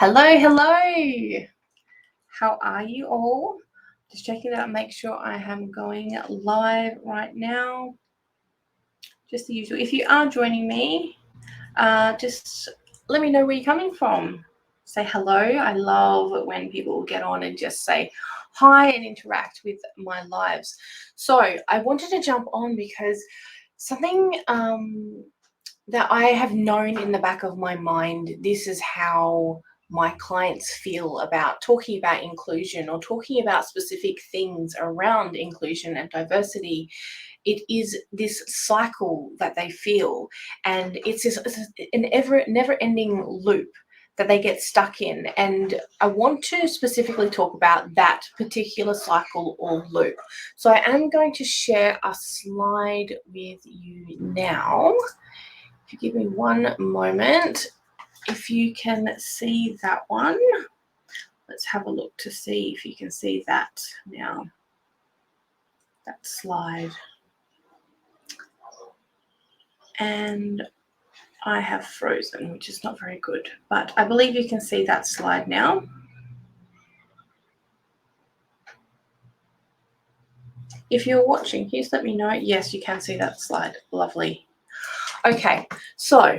Hello, hello. How are you all? Just checking out, make sure I am going live right now. Just the usual. If you are joining me, just let me know where you're coming from. Say hello. I love when people get on and just say hi and interact with my lives. So I wanted to jump on because something that I have known in the back of my mind, this is how my clients feel about talking about inclusion or talking about specific things around inclusion and diversity. It is this cycle that they feel, and it's an never-ending loop that they get stuck in. And I want to specifically talk about that particular cycle or loop. So I am going to share a slide with you now. If you give me one moment, if you can see that one, let's have a look to see if you can see that now, that slide. And I have frozen, which is not very good, but I believe you can see that slide now. If you're watching, can you just let me know? Yes, you can see that slide. Lovely. Okay, so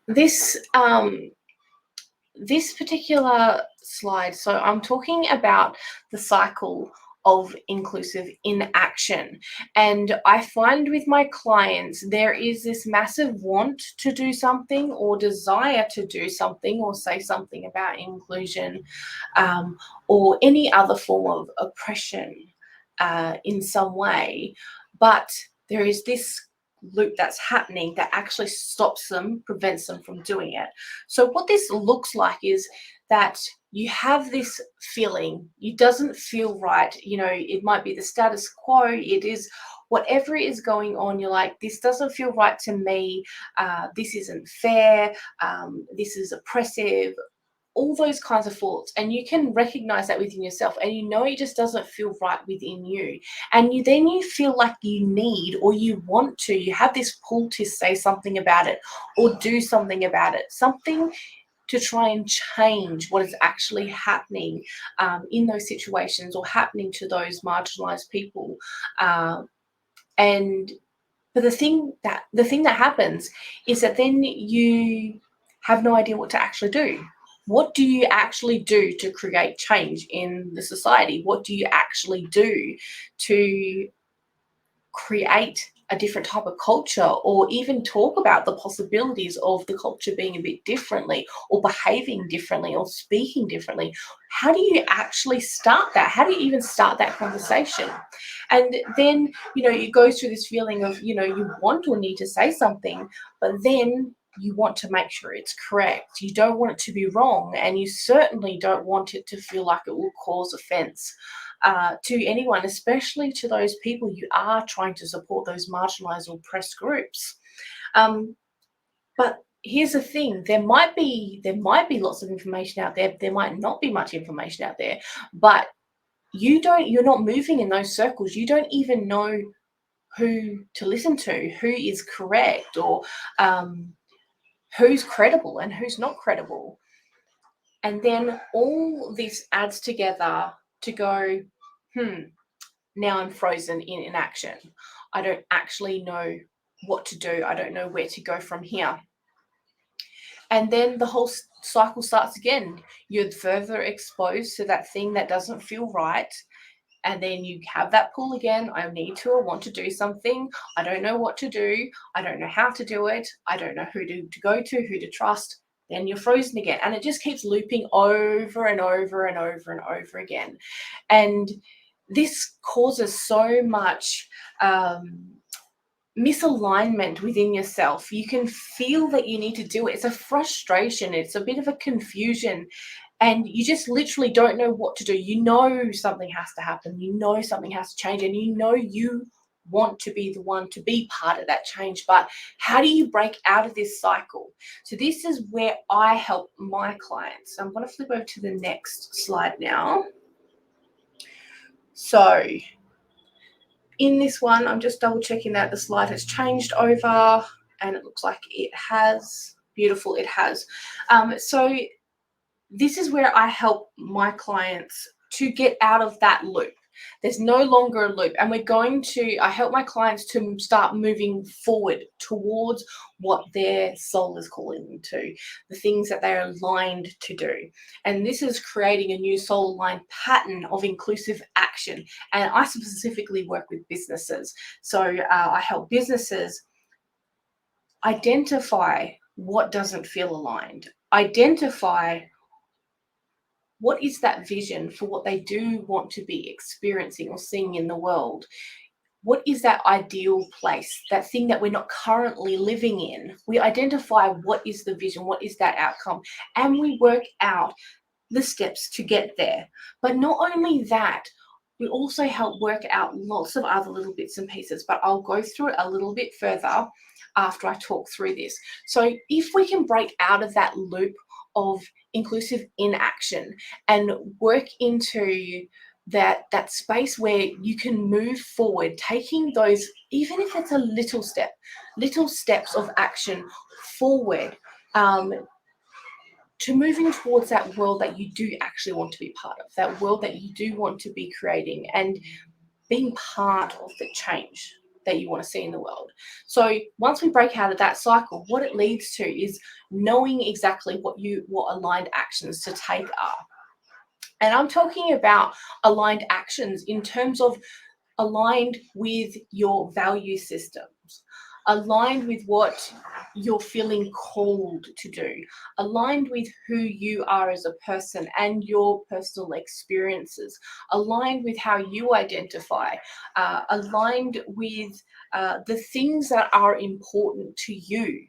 this particular slide, so I'm talking about the cycle of inclusive inaction. And I find with my clients, there is this massive want to do something or desire to do something or say something about inclusion, or any other form of oppression in some way. But there is this loop that's happening that actually stops them, prevents them from doing it. So what this looks like is that you have this feeling, it doesn't feel right. You know, it might be the status quo, it is whatever is going on. You're like, this doesn't feel right to me. This isn't fair. This is oppressive. All those kinds of thoughts, and you can recognize that within yourself, and you know it just doesn't feel right within you, and you feel like you need or you want to, you have this pull to say something about it or do something about it, something to try and change what is actually happening in those situations or happening to those marginalized people. And but the thing that happens is that then you have no idea what to actually do. What do you actually do to create change in the society? What do you actually do to create a different type of culture, or even talk about the possibilities of the culture being a bit differently or behaving differently or speaking differently? How do you actually start that? How do you even start that conversation? And then, you go through this feeling of, you want or need to say something, but then you want to make sure it's correct. You don't want it to be wrong, and you certainly don't want it to feel like it will cause offense to anyone, especially to those people you are trying to support, those marginalized or oppressed groups. But here's the thing: there might be lots of information out there. There might not be much information out there, but you're not moving in those circles. You don't even know who to listen to, who is correct, or who's credible and who's not credible. And then all this adds together to go, now I'm frozen in inaction. I don't actually know what to do. I don't know where to go from here. And then the whole cycle starts again. You're further exposed to that thing that doesn't feel right. And then you have that pull again. I need to or want to do something. I don't know what to do. I don't know how to do it. I don't know who to go to, who to trust. Then you're frozen again. And it just keeps looping over and over and over and over again. And this causes so much misalignment within yourself. You can feel that you need to do it. It's a frustration. It's a bit of a confusion. And you just literally don't know what to do. You know something has to happen. You know something has to change. And you know you want to be the one to be part of that change. But how do you break out of this cycle? So this is where I help my clients. So I'm going to flip over to the next slide now. So in this one, I'm just double checking that the slide has changed over, and it looks like it has. Beautiful, it has. So this is where I help my clients to get out of that loop. There's no longer a loop, and I help my clients to start moving forward towards what their soul is calling them to, the things that they're aligned to do. And this is creating a new soul aligned pattern of inclusive action. And I specifically work with businesses. So I help businesses identify what doesn't feel aligned, identify what is that vision for what they do want to be experiencing or seeing in the world. What is that ideal place, that thing that we're not currently living in? We identify what is the vision, what is that outcome, and we work out the steps to get there. But not only that, we also help work out lots of other little bits and pieces, but I'll go through it a little bit further after I talk through this. So if we can break out of that loop of inclusive inaction and work into that space where you can move forward, taking those, even if it's a little steps of action forward, to moving towards that world that you do actually want to be part of, that world that you do want to be creating and being part of the change that you want to see in the world. So once we break out of that cycle, what it leads to is knowing exactly what aligned actions to take are. And I'm talking about aligned actions in terms of aligned with your value systems, aligned with what you're feeling called to do, aligned with who you are as a person and your personal experiences, aligned with how you identify, aligned with the things that are important to you.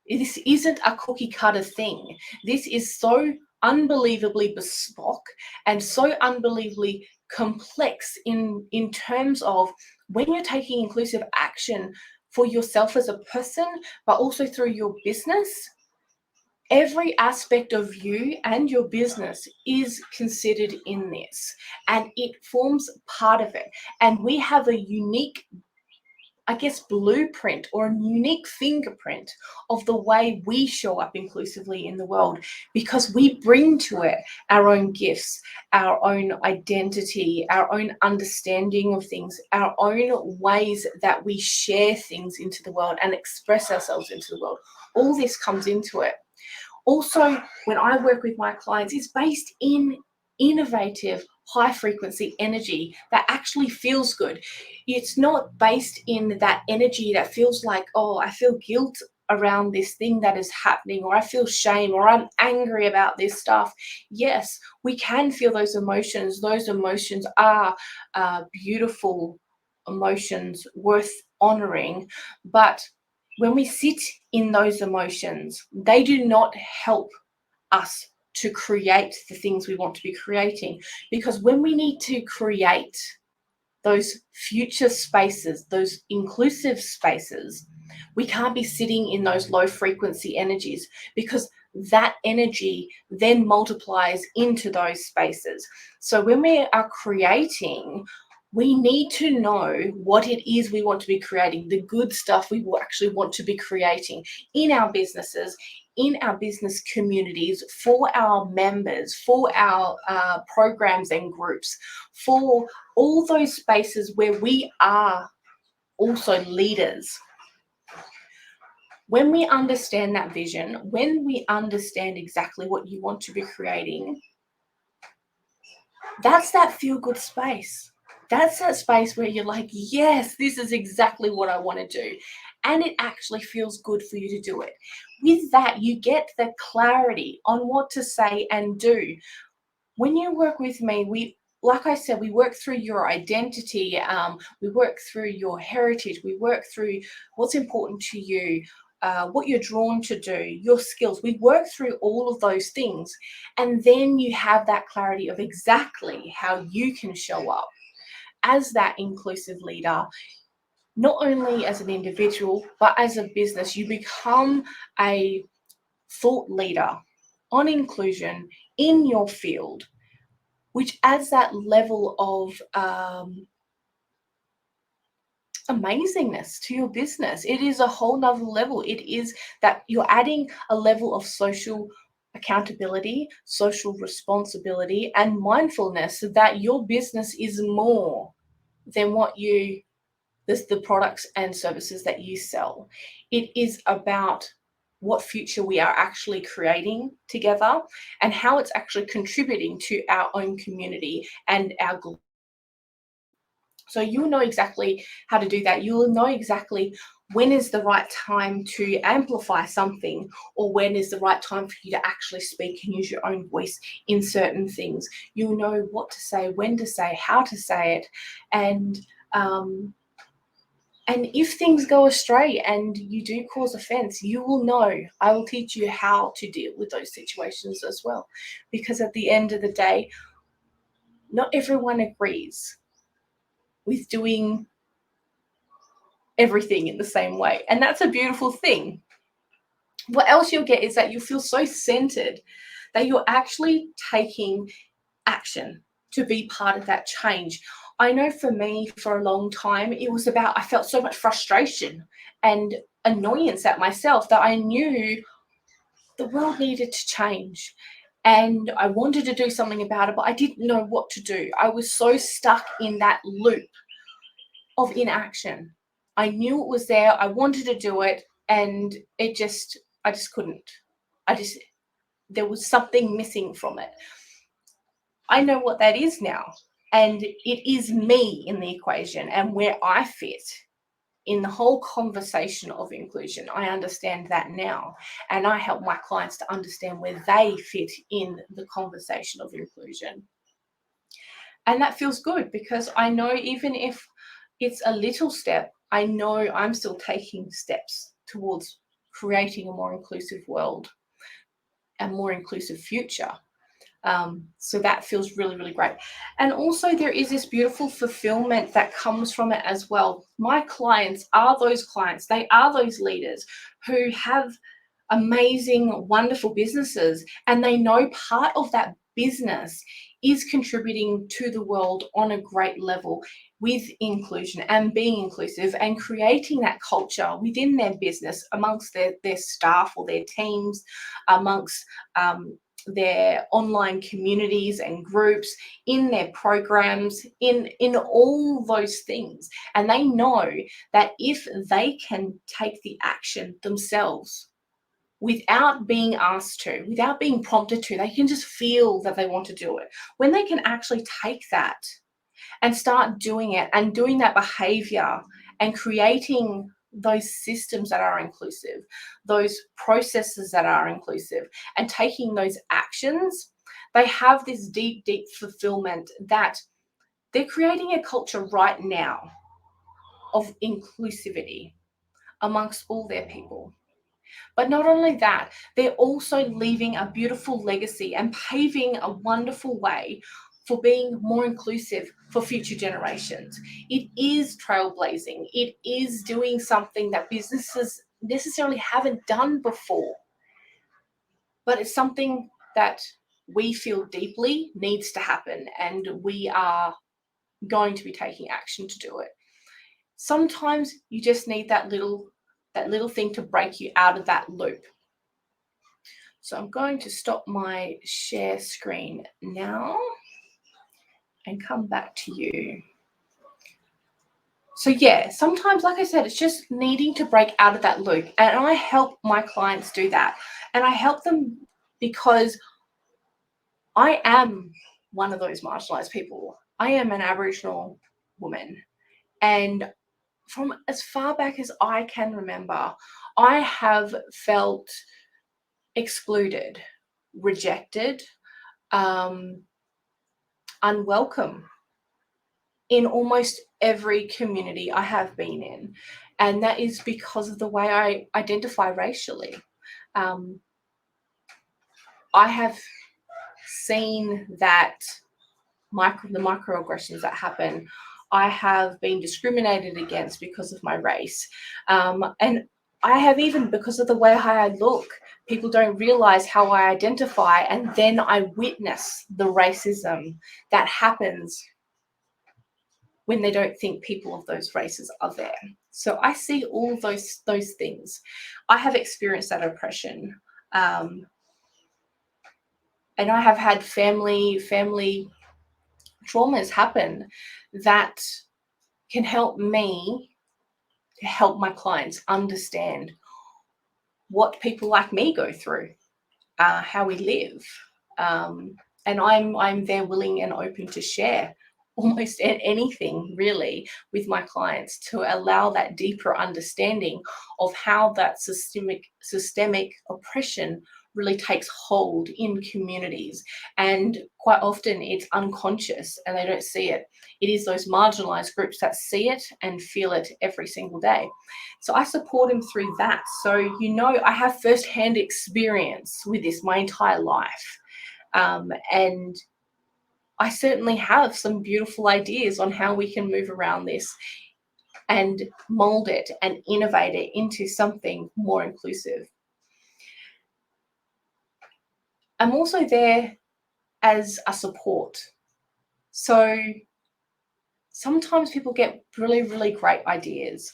This isn't a cookie cutter thing. This is so unbelievably bespoke and so unbelievably complex in terms of when you're taking inclusive action for yourself as a person, but also through your business. Every aspect of you and your business is considered in this, and it forms part of it. And we have a unique, I guess, blueprint or a unique fingerprint of the way we show up inclusively in the world, because we bring to it our own gifts, our own identity, our own understanding of things, our own ways that we share things into the world and express ourselves into the world. All this comes into it. Also, when I work with my clients, it's based in innovative, high frequency energy that actually feels good. It's not based in that energy that feels like, oh, I feel guilt around this thing that is happening, or I feel shame, or I'm angry about this stuff. Yes, we can feel those emotions. Those emotions are beautiful emotions worth honoring, but when we sit in those emotions, they do not help us to create the things we want to be creating. Because when we need to create those future spaces, those inclusive spaces, we can't be sitting in those low frequency energies, because that energy then multiplies into those spaces. So when we are creating, we need to know what it is we want to be creating, the good stuff we will actually want to be creating in our businesses, in our business communities, for our members, for our programs and groups, for all those spaces where we are also leaders. When we understand that vision, when we understand exactly what you want to be creating, that's that feel good space. That's that space where you're like, yes, this is exactly what I want to do. And it actually feels good for you to do it. With that, you get the clarity on what to say and do. When you work with me, like I said, we work through your identity, we work through your heritage, we work through what's important to you, what you're drawn to do, your skills. We work through all of those things, and then you have that clarity of exactly how you can show up as that inclusive leader, not only as an individual, but as a business. You become a thought leader on inclusion in your field, which adds that level of amazingness to your business. It is a whole nother level. It is that you're adding a level of social accountability, social responsibility, and mindfulness that your business is more than the products and services that you sell. It is about what future we are actually creating together and how it's actually contributing to our own community and our global. So you'll know exactly how to do that. You'll know exactly when is the right time to amplify something, or when is the right time for you to actually speak and use your own voice in certain things. You'll know what to say, when to say, how to say it, and if things go astray and you do cause offense, you will know. I will teach you how to deal with those situations as well. Because at the end of the day, not everyone agrees with doing everything in the same way. And that's a beautiful thing. What else you'll get is that you feel so centered that you're actually taking action to be part of that change. I know for me, for a long time, it was about, I felt so much frustration and annoyance at myself that I knew the world needed to change. And I wanted to do something about it, but I didn't know what to do. I was so stuck in that loop of inaction. I knew it was there. I wanted to do it, and I just couldn't. There was something missing from it. I know what that is now. And it is me in the equation and where I fit in the whole conversation of inclusion. I understand that now. And I help my clients to understand where they fit in the conversation of inclusion. And that feels good because I know even if it's a little step, I know I'm still taking steps towards creating a more inclusive world, a more inclusive future. So that feels really, really great. And also there is this beautiful fulfillment that comes from it as well. My clients are those clients. They are those leaders who have amazing, wonderful businesses, and they know part of that business is contributing to the world on a great level with inclusion and being inclusive and creating that culture within their business amongst their staff or their teams, amongst their online communities and groups, in their programs, in all those things. And they know that if they can take the action themselves without being asked to, without being prompted to, they can just feel that they want to do it. When they can actually take that and start doing it and doing that behavior and creating those systems that are inclusive, those processes that are inclusive, and taking those actions, they have this deep, deep fulfillment that they're creating a culture right now of inclusivity amongst all their people. But not only that, they're also leaving a beautiful legacy and paving a wonderful way for being more inclusive for future generations. It is trailblazing. It is doing something that businesses necessarily haven't done before. But it's something that we feel deeply needs to happen, and we are going to be taking action to do it. Sometimes you just need that little thing to break you out of that loop. So I'm going to stop my share screen now and come back to you. So yeah, sometimes, like I said, it's just needing to break out of that loop. And I help my clients do that. And I help them because I am one of those marginalized people. I am an Aboriginal woman. And from as far back as I can remember, I have felt excluded, rejected, unwelcome in almost every community I have been in. And that is because of the way I identify racially. I have seen that the microaggressions that happen. I have been discriminated against because of my race. And I have, even because of the way how I look, people don't realize how I identify, and then I witness the racism that happens when they don't think people of those races are there. So I see all those things. I have experienced that oppression. And I have had family traumas happen that can help me to help my clients understand what people like me go through, how we live. And I'm there willing and open to share almost anything really with my clients to allow that deeper understanding of how that systemic oppression really takes hold in communities. And quite often it's unconscious and they don't see it. It is those marginalized groups that see it and feel it every single day. So I support them through that. So, I have firsthand experience with this my entire life. And I certainly have some beautiful ideas on how we can move around this and mold it and innovate it into something more inclusive. I'm also there as a support. So sometimes people get really, really great ideas.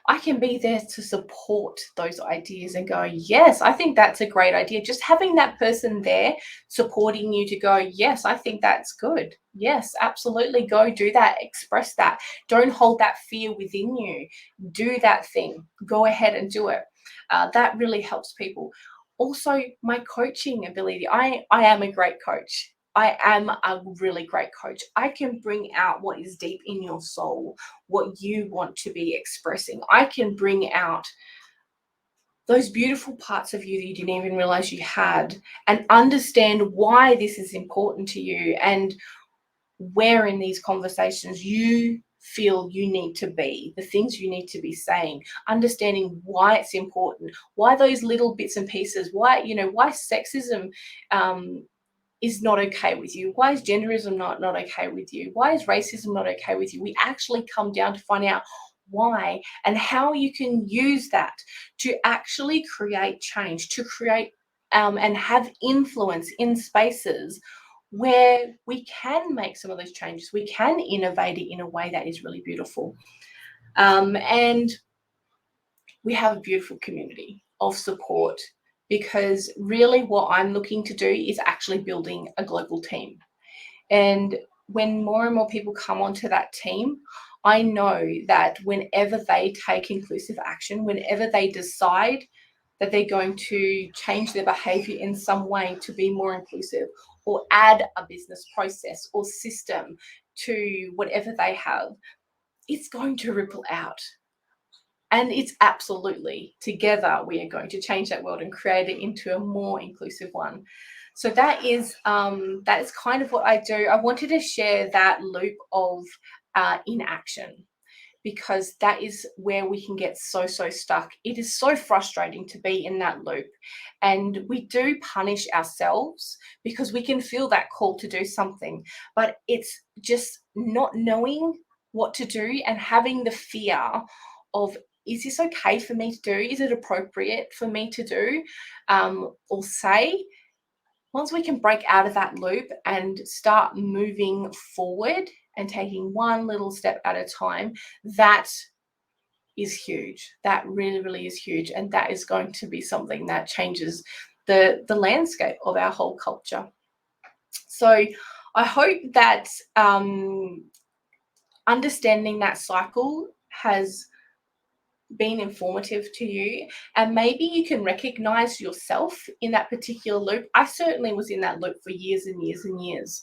I can be there to support those ideas and go, yes, I think that's a great idea. Just having that person there supporting you to go, yes, I think that's good. Yes, absolutely. Go do that. Express that. Don't hold that fear within you. Do that thing. Go ahead and do it. That really helps people. Also, my coaching ability. I am a great coach. I am a really great coach. I can bring out what is deep in your soul, what you want to be expressing. I can bring out those beautiful parts of you that you didn't even realize you had and understand why this is important to you and where in these conversations you feel you need to be, the things you need to be saying, understanding why it's important, why those little bits and pieces, why sexism is not okay with you? Why is genderism not okay with you? Why is racism not okay with you? We actually come down to find out why and how you can use that to actually create change, to create and have influence in spaces where we can make some of those changes. We can innovate it in a way that is really beautiful. And we have a beautiful community of support because really what I'm looking to do is actually building a global team. And when more and more people come onto that team, I know that whenever they take inclusive action, whenever they decide that they're going to change their behavior in some way to be more inclusive or add a business process or system to whatever they have, it's going to ripple out. And it's absolutely together we are going to change that world and create it into a more inclusive one. So that is kind of what I do. I wanted to share that loop of inaction because that is where we can get so stuck. It is so frustrating to be in that loop. And we do punish ourselves because we can feel that call to do something, but it's just not knowing what to do and having the fear of, is this okay for me to do? Is it appropriate for me to do or say? Once we can break out of that loop and start moving forward and taking one little step at a time, that is huge. That really, really is huge. And that is going to be something that changes the landscape of our whole culture. So I hope that understanding that cycle has been informative to you, and maybe you can recognize yourself in that particular loop. I certainly was in that loop for years and years and years.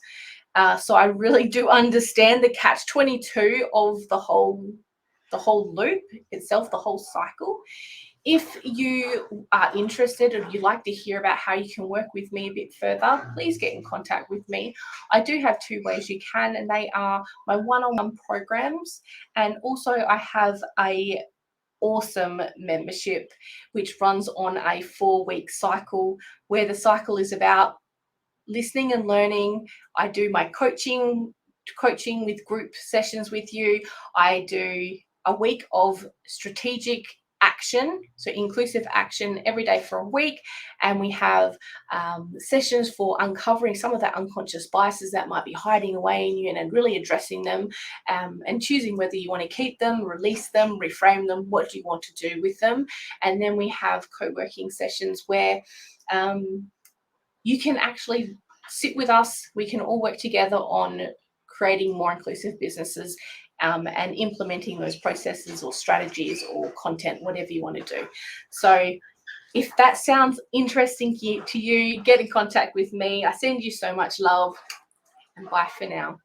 So I really do understand the catch-22 of the whole loop itself, the whole cycle. If you are interested or you'd like to hear about how you can work with me a bit further, please get in contact with me. I do have two ways you can, and they are my one-on-one programs, and also I have a awesome membership which runs on a 4-week cycle, where the cycle is about listening and learning. I do my coaching with group sessions with you. I do a week of strategic action, so inclusive action every day for a week, and we have sessions for uncovering some of that unconscious biases that might be hiding away in you and really addressing them, and choosing whether you want to keep them, release them, reframe them, what do you want to do with them. And then we have co-working sessions where you can actually sit with us. We can all work together on creating more inclusive businesses and implementing those processes or strategies or content, whatever you want to do. So if that sounds interesting to you, get in contact with me. I send you so much love, and bye for now.